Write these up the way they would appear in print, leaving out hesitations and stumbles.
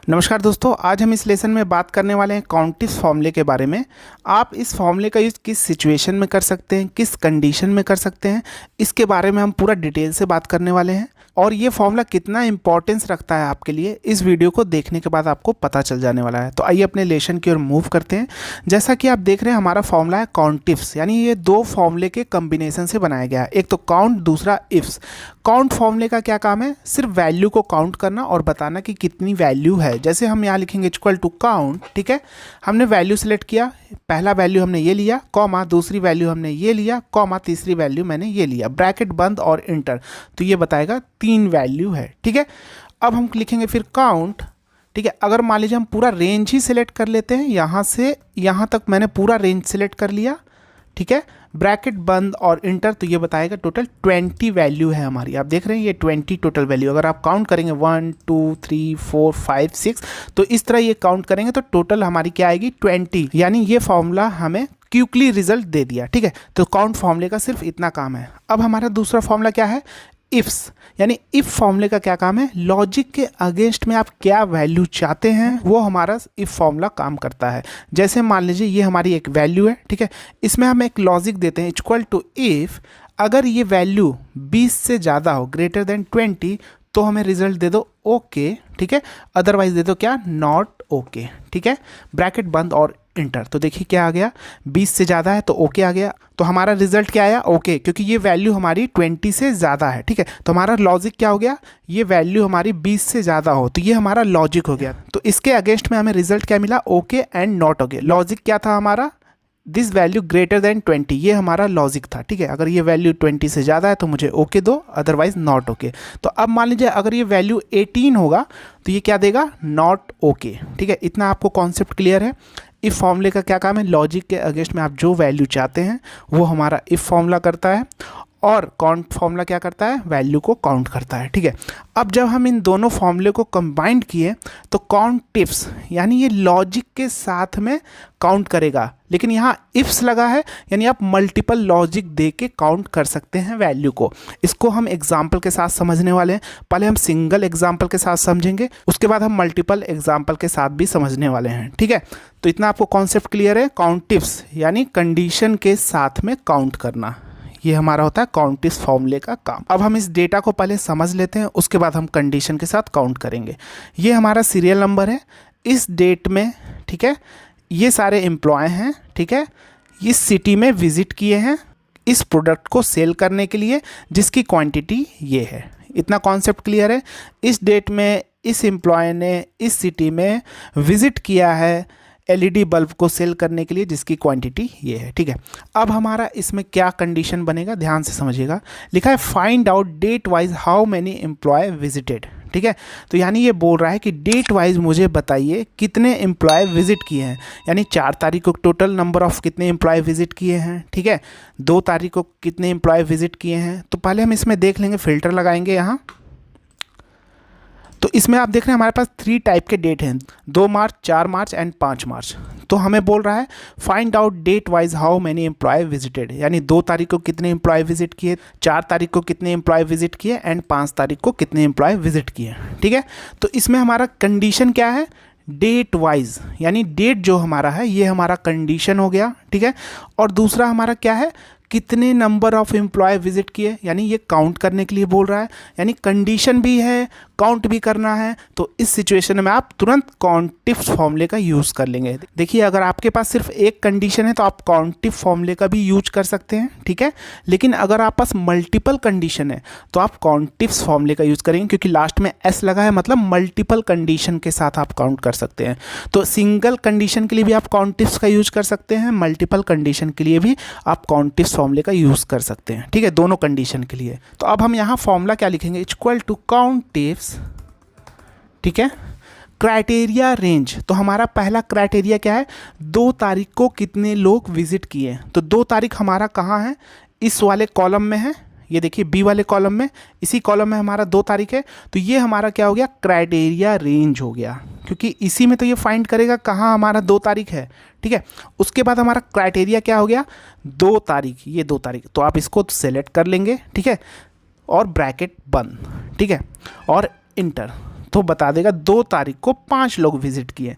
नमस्कार दोस्तों, आज हम इस लेसन में बात करने वाले हैं काउंटिस फॉर्मूले के बारे में। आप इस फॉर्मूले का यूज़ किस सिचुएशन में कर सकते हैं, किस कंडीशन में कर सकते हैं, इसके बारे में हम पूरा डिटेल से बात करने वाले हैं। और ये फॉर्मूला कितना इंपॉर्टेंस रखता है आपके लिए, इस वीडियो को देखने के बाद आपको पता चल जाने वाला है। तो आइए अपने लेसन की ओर मूव करते हैं। जैसा कि आप देख रहे हैं, हमारा फॉर्मूला है काउंटिफ्स, यानी ये दो फॉर्मूले के कम्बिनेशन से बनाया गया है। एक तो काउंट, दूसरा इफ्स। काउंट फॉर्मूले का क्या काम है? सिर्फ वैल्यू को काउंट करना और बताना कि कितनी वैल्यू है। जैसे हम यहाँ लिखेंगे इक्वल टू काउंट, ठीक है। हमने वैल्यू सेलेक्ट किया, पहला वैल्यू हमने ये लिया, कॉमा दूसरी वैल्यू हमने ये लिया, कॉमा तीसरी वैल्यू मैंने ये लिया, ब्रैकेट बंद और इंटर। तो ये बताएगा 3 वैल्यू है, ठीक है। अब हम लिखेंगे फिर काउंट, ठीक है। अगर मान लीजिए हम पूरा रेंज ही सिलेक्ट कर लेते हैं, यहाँ से यहाँ तक मैंने पूरा रेंज सिलेक्ट कर लिया, ठीक है, ब्रैकेट बंद और इंटर। तो ये बताएगा टोटल 20 वैल्यू है हमारी। आप देख रहे हैं ये 20 टोटल वैल्यू। अगर आप काउंट करेंगे 1 2 3 4 5 6, तो इस तरह ये काउंट करेंगे तो टोटल हमारी क्या आएगी? 20। यानी ये फॉर्मूला हमें क्विकली रिजल्ट दे दिया, ठीक है। तो काउंट फॉर्मूले का सिर्फ इतना काम है। अब हमारा दूसरा फॉर्मूला क्या है? इफ्स, यानी इफ फॉर्मूले का क्या काम है? लॉजिक के अगेंस्ट में आप क्या वैल्यू चाहते हैं वो हमारा इफ फॉर्मूला काम करता है। जैसे मान लीजिए ये हमारी एक वैल्यू है, ठीक है। इसमें हम एक लॉजिक देते हैं इक्वल टू इफ अगर ये वैल्यू 20 से ज़्यादा हो, ग्रेटर देन 20, तो हमें रिजल्ट दे दो ओके, ठीक है। अदरवाइज दे दो क्या? नॉट ओके, ठीक है। ब्रैकेट बंद और इंटर। तो देखिए क्या आ गया? 20 से ज़्यादा है तो ओके आ गया। तो हमारा रिजल्ट क्या आया? ओके, क्योंकि ये वैल्यू हमारी 20 से ज़्यादा है, ठीक है। तो हमारा लॉजिक क्या हो गया? ये वैल्यू हमारी 20 से ज़्यादा हो, तो ये हमारा लॉजिक हो गया। तो इसके अगेंस्ट में हमें रिजल्ट क्या मिला? Okay and not okay. Logic क्या था हमारा? दिस वैल्यू ग्रेटर देन 20, ये हमारा लॉजिक था, ठीक है। अगर ये वैल्यू 20 से ज़्यादा है तो मुझे ओके दो, अदरवाइज नॉट ओके। तो अब मान लीजिए अगर ये वैल्यू 18 होगा तो ये क्या देगा? नॉट ओके, ठीक है। इतना आपको कॉन्सेप्ट क्लियर है। इफ फॉर्मूले का क्या काम है? लॉजिक के अगेंस्ट में आप जो वैल्यू चाहते हैं वो हमारा इफ फॉर्मूला करता है, और काउंट फॉर्मूला क्या करता है? वैल्यू को काउंट करता है, ठीक है। अब जब हम इन दोनों फॉर्मूले को कंबाइंड किए तो काउंटिफ्स, यानी ये लॉजिक के साथ में काउंट करेगा, लेकिन यहाँ इफ्स लगा है, यानी आप मल्टीपल लॉजिक दे के काउंट कर सकते हैं वैल्यू को। इसको हम एग्जाम्पल के साथ समझने वाले हैं। पहले हम सिंगल एग्जाम्पल के साथ समझेंगे, उसके बाद हम मल्टीपल एग्जाम्पल के साथ भी समझने वाले हैं, ठीक है। तो इतना आपको कॉन्सेप्ट क्लियर है। काउंटिफ्स यानी कंडीशन के साथ में काउंट करना, ये हमारा होता है काउंटिस फॉर्मूले का काम। अब हम इस डेटा को पहले समझ लेते हैं, उसके बाद हम कंडीशन के साथ काउंट करेंगे। ये हमारा सीरियल नंबर है इस डेट में, ठीक है। ये सारे एम्प्लॉय हैं, ठीक है। इस सिटी में विजिट किए हैं इस प्रोडक्ट को सेल करने के लिए, जिसकी क्वांटिटी ये है। इतना कॉन्सेप्ट क्लियर है। इस डेट में इस एम्प्लॉय ने इस सिटी में विजिट किया है एलईडी बल्ब को सेल करने के लिए, जिसकी क्वांटिटी ये है, ठीक है। अब हमारा इसमें क्या कंडीशन बनेगा, ध्यान से समझिएगा। लिखा है find out date wise how many employ visited, ठीक है। तो यानी ये बोल रहा है कि डेट वाइज मुझे बताइए कितने एम्प्लॉय विजिट किए हैं। यानी 4 तारीख को टोटल नंबर ऑफ कितने एम्प्लॉय विजिट किए हैं, ठीक है। 2 तारीख को कितने एम्प्लॉय विजिट किए हैं। तो पहले हम इसमें देख लेंगे, फिल्टर लगाएंगे यहाँ। तो इसमें आप देख रहे हैं हमारे पास 3 टाइप के डेट हैं, 2 मार्च, 4 मार्च एंड 5 मार्च। तो हमें बोल रहा है find out date wise how many employ visited, यानी 2 तारीख को कितने एम्प्लॉय विजिट किए, 4 तारीख को कितने एम्प्लॉय विजिट किए एंड 5 तारीख को कितने एम्प्लॉय विजिट किए, ठीक है। तो इसमें हमारा कंडीशन क्या है? डेट वाइज, यानी डेट जो हमारा है ये हमारा कंडीशन हो गया, ठीक है। और दूसरा हमारा क्या है? कितने नंबर ऑफ एम्प्लॉय विजिट किए, यानी ये काउंट करने के लिए बोल रहा है। यानी कंडीशन भी है, काउंट भी करना है। तो इस सिचुएशन में आप तुरंत काउंटिफ फॉर्मूले का यूज़ कर लेंगे। देखिए अगर आपके पास सिर्फ एक कंडीशन है तो आप काउंटिफ फॉर्मूले का भी यूज कर सकते हैं, ठीक है। लेकिन अगर आप पास मल्टीपल कंडीशन है तो आप काउंटिफ फॉर्मूले का यूज़ करेंगे, क्योंकि लास्ट में एस लगा है, मतलब मल्टीपल कंडीशन के साथ आप काउंट कर सकते हैं। तो सिंगल कंडीशन के लिए भी आप काउंटिफ का यूज कर सकते हैं, मल्टीपल कंडीशन के लिए भी आप काउंटिफ फॉर्मूले का यूज़ कर सकते हैं, ठीक है, दोनों कंडीशन के लिए। तो अब हम यहाँ फॉर्मूला क्या लिखेंगे? इक्वल टू काउंटिफ्स, ठीक है, क्राइटेरिया रेंज। तो हमारा पहला क्राइटेरिया क्या है? 2 तारीख को कितने लोग विजिट किए। तो 2 तारीख हमारा कहाँ है? इस वाले कॉलम में है, ये देखिए बी वाले कॉलम में, इसी कॉलम में हमारा 2 तारीख है। तो ये हमारा क्या हो गया? क्राइटेरिया रेंज हो गया, क्योंकि इसी में तो ये फाइंड करेगा कहाँ हमारा 2 तारीख है, ठीक है। उसके बाद हमारा क्राइटेरिया क्या हो गया? 2 तारीख, ये 2 तारीख। तो आप इसको सेलेक्ट कर लेंगे, ठीक है, और ब्रैकेट बंद, ठीक है, और इंटर। तो बता देगा 2 तारीख को 5 लोग विजिट किए।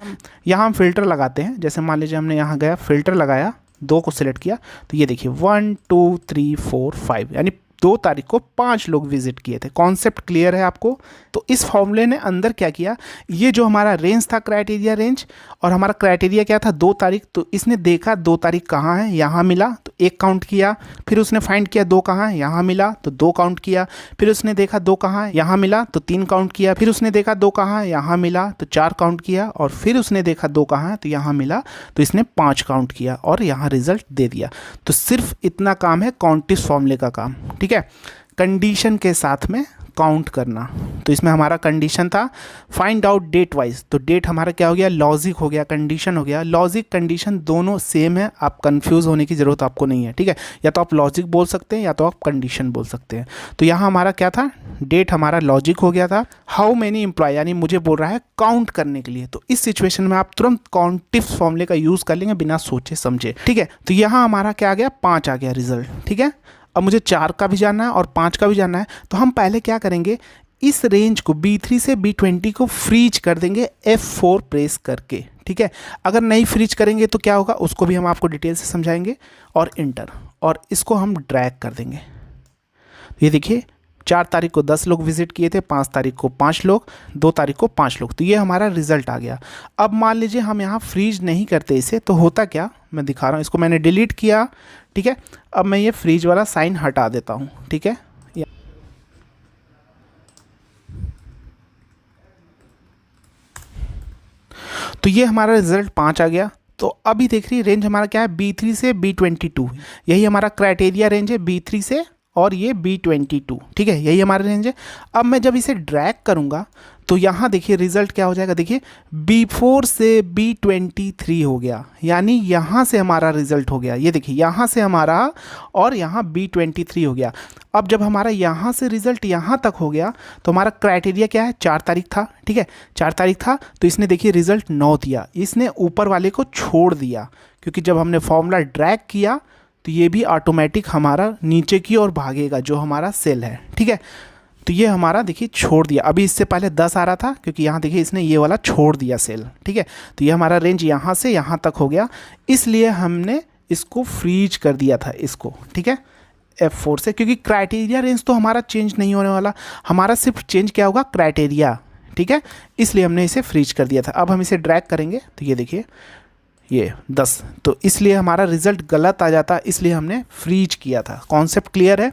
यहाँ हम फिल्टर लगाते हैं, जैसे मान लीजिए हमने यहाँ गया फिल्टर लगाया, 2 को सिलेक्ट किया, तो ये देखिए 1 2 3 4 5 यानी 2 तारीख को 5 लोग विजिट किए थे। कॉन्सेप्ट क्लियर है आपको? तो इस फॉर्मूले ने अंदर क्या किया, ये जो हमारा रेंज था क्राइटेरिया रेंज, और हमारा क्राइटेरिया क्या था 2 तारीख, तो इसने देखा 2 तारीख कहाँ है, यहाँ मिला तो 1 काउंट किया, फिर उसने फाइंड किया 2 कहाँ है, यहाँ मिला तो 2 काउंट किया, फिर उसने देखा 2 कहाँ है, यहाँ मिला तो 3 काउंट किया, फिर उसने देखा 2 कहाँ है, यहाँ मिला तो 4 काउंट किया, और फिर उसने देखा 2 कहाँ है तो यहाँ मिला तो इसने 5 काउंट किया और यहाँ रिजल्ट दे दिया। तो सिर्फ इतना काम है काउंटिस फॉर्मूले का काम, ठीक है, कंडीशन के साथ में काउंट करना। तो इसमें हमारा कंडीशन था फाइंड आउट डेट वाइज, तो डेट हमारा क्या हो गया, लॉजिक हो गया, कंडीशन हो गया। लॉजिक कंडीशन दोनों सेम है, आप कंफ्यूज होने की ज़रूरत आपको नहीं है, ठीक है, या तो आप लॉजिक बोल सकते हैं या तो आप कंडीशन बोल सकते हैं। तो यहाँ हमारा क्या था, डेट हमारा लॉजिक हो गया था। हाउ मेनी एम्प्लॉय यानी मुझे बोल रहा है काउंट करने के लिए, तो इस सिचुएशन में आप तुरंत काउंटिस फॉर्मूले का यूज़ कर लेंगे बिना सोचे समझे, ठीक है। तो यहाँ हमारा क्या आ गया, 5 आ गया रिजल्ट, ठीक है। अब मुझे 4 का भी जानना है और 5 का भी जानना है, तो हम पहले क्या करेंगे, इस रेंज को B3 से B20 को फ्रीज कर देंगे F4 प्रेस करके, ठीक है। अगर नहीं फ्रीज करेंगे तो क्या होगा, उसको भी हम आपको डिटेल से समझाएंगे। और इंटर, और इसको हम ड्रैग कर देंगे। ये देखिए 4 तारीख को 10 लोग विजिट किए थे, 5 तारीख को 5 लोग, 2 तारीख को 5 लोग, तो ये हमारा रिजल्ट आ गया। अब मान लीजिए हम यहाँ फ्रीज नहीं करते इसे, तो होता क्या, मैं दिखा रहा हूँ, इसको मैंने डिलीट किया, ठीक है। अब मैं ये फ्रीज वाला साइन हटा देता हूँ, ठीक है। तो ये हमारा रिजल्ट 5 आ गया। तो अभी देख रही रेंज हमारा क्या है, B3 से B22, यही हमारा क्राइटेरिया रेंज है, B3 से और ये B22, ठीक है, यही हमारा रेंज है। अब मैं जब इसे ड्रैग करूंगा तो यहाँ देखिए रिजल्ट क्या हो जाएगा, देखिए B4 से B23 हो गया, यानी यहाँ से हमारा रिजल्ट हो गया, ये देखिए यहाँ से हमारा, और यहाँ B23 हो गया। अब जब हमारा यहाँ से रिजल्ट यहाँ तक हो गया तो हमारा क्राइटेरिया क्या है, 4 तारीख था, ठीक है, 4 तारीख था, तो इसने देखिए रिजल्ट 9 दिया, इसने ऊपर वाले को छोड़ दिया, क्योंकि जब हमने फॉर्मूला ड्रैग किया तो ये भी ऑटोमेटिक हमारा नीचे की ओर भागेगा जो हमारा सेल है, ठीक है। तो ये हमारा देखिए छोड़ दिया, अभी इससे पहले 10 आ रहा था, क्योंकि यहाँ देखिए इसने ये वाला छोड़ दिया सेल, ठीक है। तो ये हमारा रेंज यहाँ से यहाँ तक हो गया, इसलिए हमने इसको फ्रीज कर दिया था इसको, ठीक है, F4 से, क्योंकि क्राइटेरिया रेंज तो हमारा चेंज नहीं होने वाला, हमारा सिर्फ चेंज क्या होगा, क्राइटेरिया, ठीक है, इसलिए हमने इसे फ्रीज कर दिया था। अब हम इसे ड्रैग करेंगे तो ये देखिए ये 10, तो इसलिए हमारा रिजल्ट गलत आ जाता, इसलिए हमने फ्रीज किया था। कॉन्सेप्ट क्लियर है?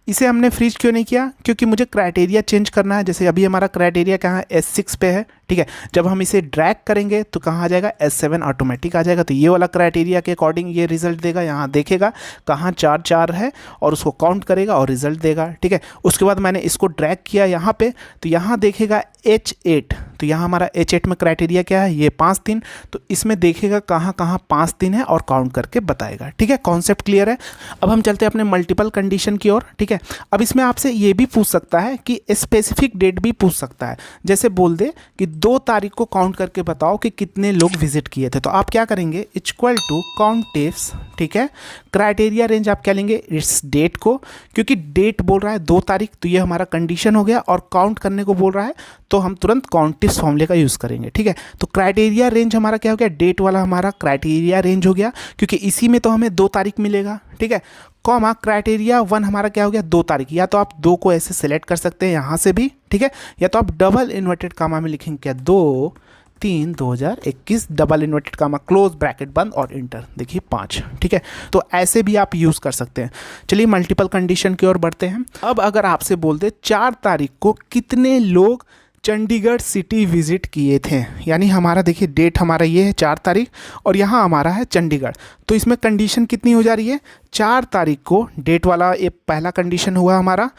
इसे हमने फ्रीज क्यों नहीं किया, क्योंकि मुझे क्राइटेरिया चेंज करना है। जैसे अभी हमारा क्राइटेरिया कहाँ है, S6 पे है, ठीक है। जब हम इसे ड्रैग करेंगे तो कहाँ आ जाएगा, S7 ऑटोमेटिक आ जाएगा। तो ये वाला क्राइटेरिया के अकॉर्डिंग ये रिजल्ट देगा, यहाँ देखेगा कहाँ 4 4 है और उसको काउंट करेगा और रिजल्ट देगा, ठीक है। उसके बाद मैंने इसको ड्रैग किया यहाँ पे, तो यहाँ देखेगा H8, तो यहाँ हमारा H8 में क्राइटेरिया क्या है, ये 5 3, तो इसमें देखेगा कहाँ कहाँ 5 3 है और काउंट करके बताएगा, ठीक है। कॉन्सेप्ट क्लियर है? अब हम चलते हैं अपने मल्टीपल कंडीशन की ओर, ठीक है। अब इसमें आपसे ये भी पूछ सकता है कि स्पेसिफिक डेट भी पूछ सकता है, जैसे बोल दे कि 2 तारीख को काउंट करके बताओ कि कितने लोग विजिट किए थे, तो आप क्या करेंगे, इक्वल टू काउंटिव्स, ठीक है, क्राइटेरिया रेंज आप क्या लेंगे, इस डेट को, क्योंकि डेट बोल रहा है 2 तारीख, तो ये हमारा कंडीशन हो गया, और काउंट करने को बोल रहा है तो हम तुरंत काउंटिव्स फॉर्मूले का यूज़ करेंगे, ठीक है। तो क्राइटेरिया रेंज हमारा क्या हो गया, डेट वाला हमारा क्राइटेरिया रेंज हो गया, क्योंकि इसी में तो हमें 2 तारीख मिलेगा, ठीक है, कॉमा क्राइटेरिया 1 हमारा क्या हो गया, 2 तारीख। या तो आप 2 को ऐसे सेलेक्ट कर सकते हैं यहाँ से भी, ठीक है, या तो आप डबल इन्वर्टेड कामा में लिखेंगे क्या, 2/3/2021 double inverted comma close bracket बंद और इंटर, देखिए 5, ठीक है। तो ऐसे भी आप यूज़ कर सकते हैं। चलिए मल्टीपल कंडीशन की ओर बढ़ते हैं। अब अगर आपसे बोल दे 4 तारीख को कितने लोग चंडीगढ़ सिटी विजिट किए थे, यानी हमारा देखिए डेट हमारा ये है 4 तारीख और यहाँ हमारा है चंडीगढ़, तो इसमें कंडीशन कितनी हो जा रही है, 4 तारीख को डेट वाला ये पहला कंडीशन हुआ हमारा,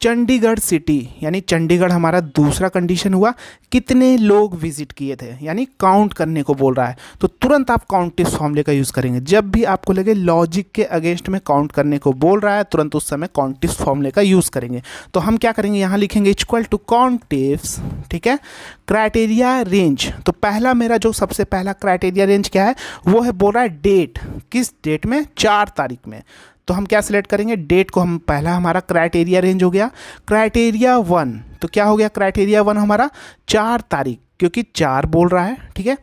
चंडीगढ़ सिटी यानी चंडीगढ़ हमारा दूसरा कंडीशन हुआ, कितने लोग विजिट किए थे यानी काउंट करने को बोल रहा है, तो तुरंत आप काउंटिव्स फॉर्मूले का यूज़ करेंगे। जब भी आपको लगे लॉजिक के अगेंस्ट में काउंट करने को बोल रहा है, तुरंत उस समय काउंटिव्स फॉर्मूले का यूज़ करेंगे। तो हम क्या करेंगे, यहाँ लिखेंगे इक्वल टू काउंटिव्स, ठीक है, क्राइटेरिया रेंज। तो पहला मेरा जो सबसे पहला क्राइटेरिया रेंज क्या है, वो है बोल रहा है डेट, किस डेट में, 4 तारीख में, तो हम क्या सिलेक्ट करेंगे, डेट को हम पहला हमारा क्राइटेरिया रेंज हो गया क्राइटेरिया 1, तो क्या हो गया क्राइटेरिया 1 हमारा 4 तारीख, क्योंकि 4 बोल रहा है, ठीक है।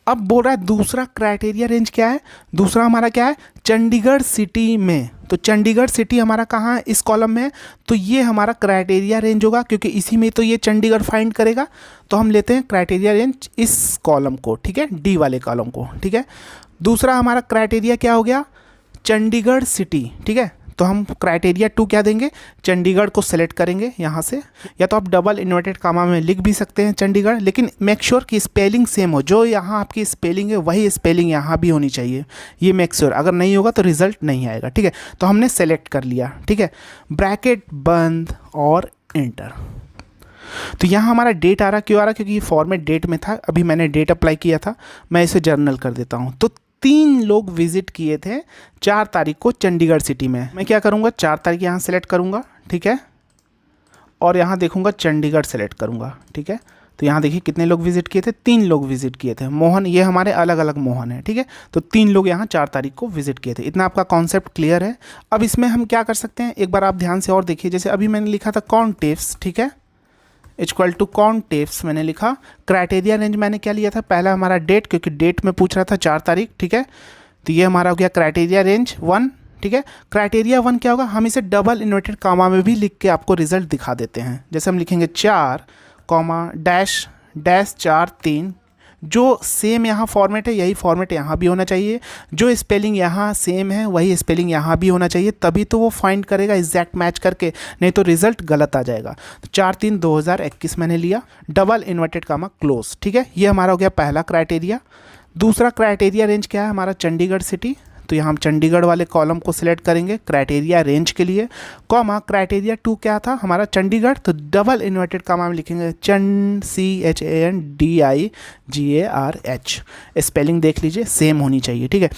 अब बोल रहा है दूसरा क्राइटेरिया रेंज क्या है, दूसरा हमारा क्या है, चंडीगढ़ सिटी में। तो चंडीगढ़ सिटी हमारा कहाँ है, इस कॉलम में है, तो ये हमारा क्राइटेरिया रेंज होगा, क्योंकि इसी में तो ये चंडीगढ़ फाइंड करेगा। तो हम लेते हैं क्राइटेरिया रेंज इस कॉलम को, ठीक है, डी वाले कॉलम को, ठीक है। दूसरा हमारा क्राइटेरिया क्या हो गया, चंडीगढ़ सिटी, ठीक है। तो हम क्राइटेरिया 2 क्या देंगे, चंडीगढ़ को सेलेक्ट करेंगे यहाँ से, या तो आप डबल इन्वर्टेड कामा में लिख भी सकते हैं चंडीगढ़, लेकिन मेक श्योर कि स्पेलिंग सेम हो, जो यहाँ आपकी स्पेलिंग है वही स्पेलिंग यहाँ भी होनी चाहिए, ये मेक श्योर, अगर नहीं होगा तो रिजल्ट नहीं आएगा, ठीक है। तो हमने सेलेक्ट कर लिया, ठीक है, ब्रैकेट बंद और एंटर। तो यहाँ हमारा डेट आ रहा, क्यों आ रहा, क्योंकि ये फॉर्मेट डेट में था, अभी मैंने डेट अप्लाई किया था, मैं इसे जर्नल कर देता हूँ। तो 3 लोग विजिट किए थे 4 तारीख को चंडीगढ़ सिटी में। मैं क्या करूँगा, 4 तारीख यहाँ सेलेक्ट करूँगा, ठीक है, और यहाँ देखूँगा चंडीगढ़ सेलेक्ट करूँगा, ठीक है। तो यहाँ देखिए कितने लोग विजिट किए थे, 3 लोग विजिट किए थे। मोहन, ये हमारे अलग अलग मोहन है, ठीक है। तो 3 लोग यहाँ 4 तारीख को विजिट किए थे। इतना आपका कॉन्सेप्ट क्लियर है। अब इसमें हम क्या कर सकते हैं, एक बार आप ध्यान से और देखिए, जैसे अभी मैंने लिखा था कॉन्टेक्स्ट, ठीक है, इक्वल टू कॉन्टेक्स्ट मैंने लिखा, क्राइटेरिया रेंज मैंने क्या लिया था, पहला हमारा डेट, क्योंकि डेट में पूछ रहा था 4 तारीख, ठीक है। तो ये हमारा हो गया क्राइटेरिया रेंज 1, ठीक है। क्राइटेरिया 1 क्या होगा, हम इसे डबल इन्वर्टेड कामा में भी लिख के आपको रिजल्ट दिखा देते हैं। जैसे हम लिखेंगे 4 डैश डैश 4 3, जो सेम यहाँ फॉर्मेट है यही फॉर्मेट यहाँ भी होना चाहिए, जो स्पेलिंग यहाँ सेम है वही स्पेलिंग यहाँ भी होना चाहिए, तभी तो वो फाइंड करेगा एग्जैक्ट मैच करके, नहीं तो रिजल्ट गलत आ जाएगा। तो 4/3/2021 मैंने लिया, डबल इन्वर्टेड कामा क्लोज, ठीक है। ये हमारा हो गया पहला क्राइटेरिया। दूसरा क्राइटेरिया रेंज क्या है हमारा, चंडीगढ़ सिटी, तो यहाँ हम चंडीगढ़ वाले कॉलम को सिलेक्ट करेंगे क्राइटेरिया रेंज के लिए, कॉमा क्राइटेरिया 2 क्या था हमारा, चंडीगढ़, तो डबल इन्वर्टेड कामा में लिखेंगे CHANDIGARH। स्पेलिंग देख लीजिए सेम होनी चाहिए, ठीक है।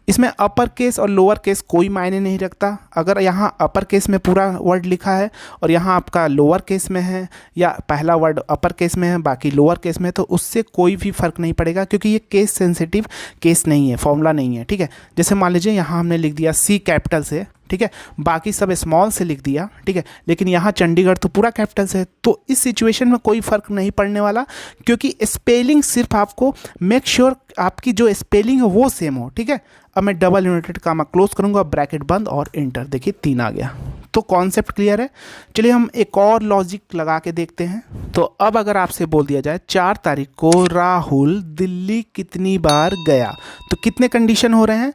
इसमें अपर केस और लोअर केस कोई मायने नहीं रखता। अगर यहाँ अपर केस में पूरा वर्ड लिखा है और यहाँ आपका लोअर केस में है, या पहला वर्ड अपर केस में है बाकी लोअर केस में है, तो उससे कोई भी फ़र्क नहीं पड़ेगा, क्योंकि ये केस सेंसिटिव केस नहीं है, फॉर्मूला नहीं है, ठीक है। जैसे मान लीजिए यहाँ हमने लिख दिया C कैपिटल से, ठीक है, बाकी सब स्मॉल से लिख दिया, ठीक है, लेकिन यहाँ चंडीगढ़ तो पूरा कैपिटल से है, तो इस सिचुएशन में कोई फ़र्क नहीं पड़ने वाला, क्योंकि स्पेलिंग सिर्फ आपको मेक श्योर आपकी जो स्पेलिंग है वो सेम हो, ठीक है। अब मैं डबल इन्वर्टेड कामा क्लोज करूँगा, ब्रैकेट बंद और एंटर, देखिए 3 आ गया। तो कॉन्सेप्ट क्लियर है। चलिए हम एक और लॉजिक लगा के देखते हैं। तो अब अगर आपसे बोल दिया जाए 4 तारीख को राहुल दिल्ली कितनी बार गया, तो कितने कंडीशन हो रहे हैं,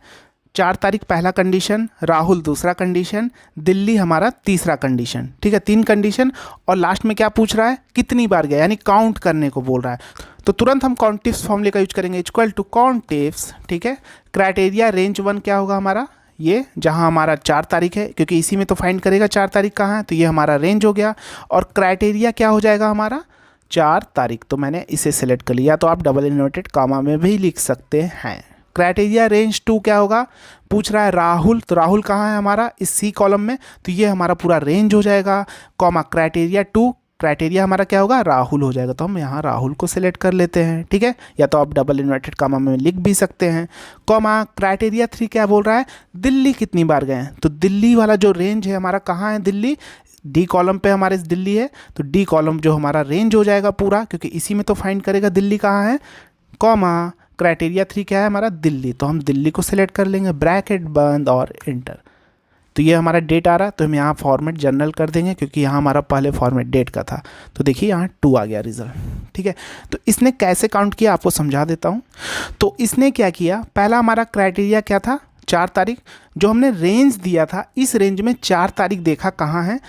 4 तारीख पहला कंडीशन, राहुल दूसरा कंडीशन, दिल्ली हमारा तीसरा कंडीशन, ठीक है, 3 कंडीशन, और लास्ट में क्या पूछ रहा है, कितनी बार गया, यानी काउंट करने को बोल रहा है। तो तुरंत हम कॉन्टेक्स्ट फॉर्मूले का यूज करेंगे, इक्वल टू कॉन्टेक्स्ट, ठीक है, क्राइटेरिया रेंज 1 क्या होगा हमारा, ये जहां हमारा 4 तारीख है, क्योंकि इसी में तो फाइंड करेगा 4 तारीख कहाँ है, तो ये हमारा रेंज हो गया, और क्राइटेरिया क्या हो जाएगा हमारा 4 तारीख, तो मैंने इसे सेलेक्ट कर लिया। तो आप डबल इन्वर्टेड कामा में भी लिख सकते हैं। क्राइटेरिया रेंज 2 क्या होगा, पूछ रहा है राहुल, तो राहुल कहाँ है हमारा, इस C कॉलम में, तो ये हमारा पूरा रेंज हो जाएगा, कॉमा क्राइटेरिया 2, क्राइटेरिया हमारा क्या होगा, राहुल हो जाएगा, तो हम यहाँ राहुल को सिलेक्ट कर लेते हैं, ठीक है, या तो आप डबल इन्वर्टेड कामा में लिख भी सकते हैं। कॉमा क्राइटेरिया 3 क्या बोल रहा है, दिल्ली कितनी बार गए हैं, तो दिल्ली वाला जो रेंज है हमारा कहाँ है, दिल्ली D कॉलम पे हमारे दिल्ली है, तो D कॉलम जो हमारा रेंज हो जाएगा पूरा, क्योंकि इसी में तो फाइंड करेगा दिल्ली कहाँ है, कॉमा क्राइटेरिया 3 क्या है हमारा, दिल्ली, तो हम दिल्ली को सिलेक्ट कर लेंगे, ब्रैकेट बंद और एंटर। तो ये हमारा डेट आ रहा है, तो हम यहाँ फॉर्मेट जनरल कर देंगे, क्योंकि यहाँ हमारा पहले फॉर्मेट डेट का था, तो देखिए यहाँ 2 आ गया रिजल्ट, ठीक है। तो इसने कैसे काउंट किया आपको समझा देता हूँ। तो इसने क्या किया, पहला हमारा क्राइटेरिया क्या था, 4 तारीख, जो हमने रेंज दिया था, इस रेंज में 4 तारीख देखा कहाँ है,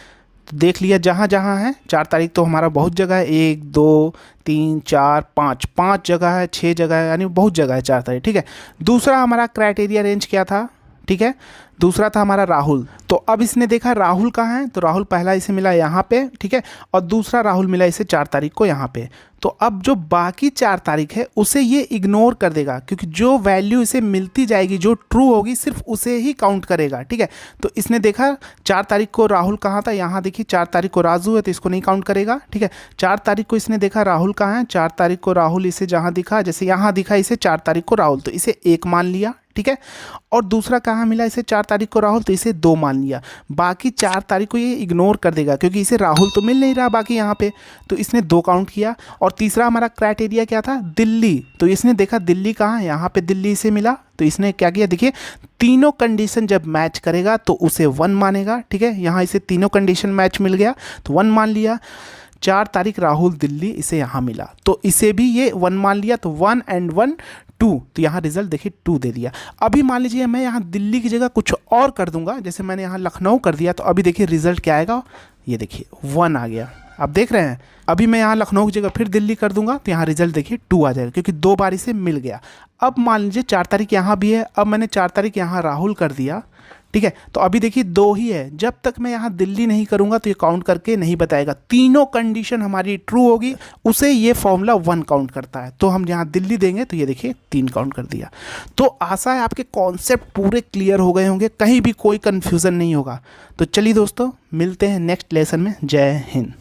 तो देख लिया जहाँ जहाँ है 4 तारीख, तो हमारा बहुत जगह है, 1 2 3 4 5 जगह है, 6 जगह है, यानी बहुत जगह है 4 तारीख, ठीक है। दूसरा हमारा क्राइटेरिया रेंज क्या था, ठीक है, दूसरा था हमारा राहुल, तो अब इसने देखा राहुल कहाँ है, तो राहुल पहला इसे मिला यहाँ पे, ठीक है, और दूसरा राहुल मिला इसे 4 तारीख को यहाँ पे। तो अब जो बाकी 4 तारीख है उसे ये इग्नोर कर देगा, क्योंकि जो वैल्यू इसे मिलती जाएगी जो ट्रू होगी सिर्फ उसे ही काउंट करेगा, ठीक है। तो इसने देखा 4 तारीख को राहुल कहाँ था, यहाँ देखिए 4 तारीख को राजू है, तो इसको नहीं काउंट करेगा, ठीक है। 4 तारीख को इसने देखा राहुल कहाँ है, 4 तारीख को राहुल इसे जहाँ दिखा, जैसे यहाँ दिखा इसे 4 तारीख को राहुल, तो इसे 1 मान लिया, ठीक ठीक है। और दूसरा कहाँ मिला इसे 4 तारीख को राहुल, तो इसे 2 मान लिया। बाकी 4 तारीख को ये इग्नोर कर देगा क्योंकि इसे राहुल तो मिल नहीं रहा बाकी यहाँ पे, तो इसने 2 काउंट किया। और तीसरा हमारा क्राइटेरिया क्या था, दिल्ली, तो इसने देखा दिल्ली कहाँ है, यहाँ पे दिल्ली इसे मिला, तो इसने क्या किया, देखिए तीनों कंडीशन जब मैच करेगा तो उसे 1 मानेगा, ठीक है। यहाँ इसे तीनों कंडीशन मैच मिल गया तो 1 मान लिया। 4 तारीख राहुल दिल्ली इसे यहाँ मिला तो इसे भी ये 1 मान लिया, तो 1 and 1 2, तो यहाँ रिजल्ट देखिए 2 दे दिया। अभी मान लीजिए मैं यहाँ दिल्ली की जगह कुछ और कर दूंगा, जैसे मैंने यहाँ लखनऊ कर दिया, तो अभी देखिए रिजल्ट क्या आएगा, ये देखिए 1 आ गया, आप देख रहे हैं। अभी मैं यहाँ लखनऊ की जगह फिर दिल्ली कर दूंगा तो यहाँ रिजल्ट देखिए 2 आ जाएगा क्योंकि 2 बार इसे मिल गया। अब मान लीजिए 4 तारीख यहाँ भी है, अब मैंने 4 तारीख यहाँ राहुल कर दिया, ठीक है, तो अभी देखिए 2 ही है। जब तक मैं यहाँ दिल्ली नहीं करूँगा तो ये काउंट करके नहीं बताएगा। तीनों कंडीशन हमारी ट्रू होगी उसे ये फॉर्मूला 1 काउंट करता है। तो हम यहाँ दिल्ली देंगे तो ये देखिए 3 काउंट कर दिया। तो आशा है आपके कॉन्सेप्ट पूरे क्लियर हो गए होंगे, कहीं भी कोई कन्फ्यूज़न नहीं होगा। तो चलिए दोस्तों, मिलते हैं नेक्स्ट लेसन में। जय हिंद।